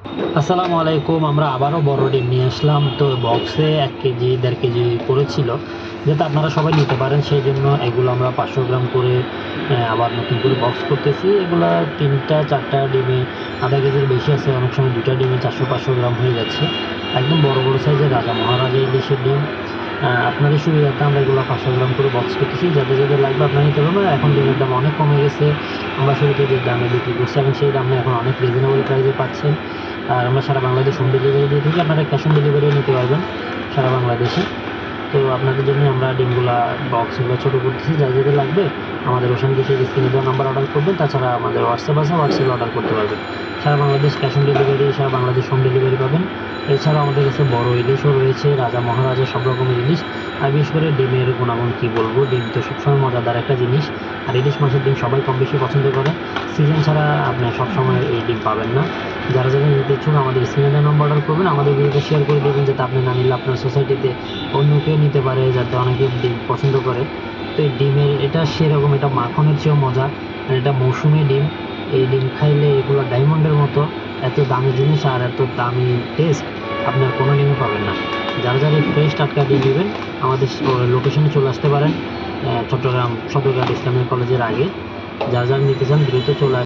আসসালামু আলাইকুম। আমরা আবারও বড় ডিম নিয়ে আসলাম। তো বক্সে ১ কেজি ১.৫ কেজি করে ছিল। যাতে আপনারা সবাই নিতে পারেন সেইজন্য এগুলো আমরা ৫০০ গ্রাম করে আবার নতুন করে বক্স করতেছি। এগুলা ৩টা ৪টা ডিমে ০.৫ কেজির বেশি আছে। অনেক সময় ২টা ডিমে ৪০০-৫০০ গ্রাম হয়ে যাচ্ছে। একদম বড়, বড় সাইজের রাজা মহারাজা ইলিশের ডিম। আপনাদের সুবিধার্থে আমরা এগুলো ৫০০ গ্রাম করে বক্স করতেছি। যাদের, যাদের লাগবে আপনারা নিতে পারবেন। এখন ডিমের দাম অনেক কমে গেছে। আমরা শুরুতে যে দামে বিক্রি করছি এখন সেই দামে এখন অনেক রিজনেবল প্রাইসে পাচ্ছেন। আর আমরা সারা বাংলাদেশ হোম ডেলিভারি দিয়ে থাকি। আপনারা ক্যাশ অন ডেলিভারিও নিতে পারবেন সারা বাংলাদেশে। তো আপনাদের জন্যই আমরা ডিমগুলা বক্সগুলো ছোটো করতেছি। যাদের যাদের লাগবে আমাদের ওশান কৃষির স্ক্রিনে দেওয়া নাম্বার অর্ডার করবেন। তাছাড়া আমাদের হোয়াটসঅ্যাপ আছে, হোয়াটসঅ্যাপে অর্ডার করতে পারবেন। সারা বাংলাদেশ ক্যাশ অন ডেলিভারি, সারা বাংলাদেশ হোম ডেলিভারি পাবেন। এছাড়াও আমাদের কাছে বড় ইলিশও রয়েছে, রাজা মহারাজা সব রকমের ইলিশ। আর বিশেষ করে ডিমের গুণাগুণ কী বলবো, ডিম তো সবসময় মজাদার একটা জিনিস। আর ইলিশ মাছের ডিম সবাই কম বেশি পছন্দ করে। সিজন ছাড়া আপনি সবসময় এই ডিম পাবেন না। যারা যারা নিতে ইচ্ছুক আমাদের স্ক্রিনে দেওয়া নম্বর অর্ডার করবেন। আমাদের ভিডিওটা শেয়ার করে দেবেন যাতে আপনি না নিলে আপনার সোসাইটিতে অন্য কেউ নিতে পারে, যাতে অনেকে ডিম পছন্দ করে। তো এই ডিমের এটা সেরকম, এটা মাখনের চেয়েও মজা। আর এটা মৌসুমি ডিম। এই ডিম খাইলে এগুলো ডায়মন্ডের মতো। এত দামি জিনিস আর এত দামি টেস্ট আপনার কোনো ডিমে পাবেন না। যারা যারা এই ফ্রেশ টাটকা ডিম নেবেন আমাদের লোকেশনে চলে আসতে পারেন। চট্টগ্রাম সদরঘাট ইসলামিয়া কলেজের আগে। যারা যারা নিতে চান দ্রুত চলে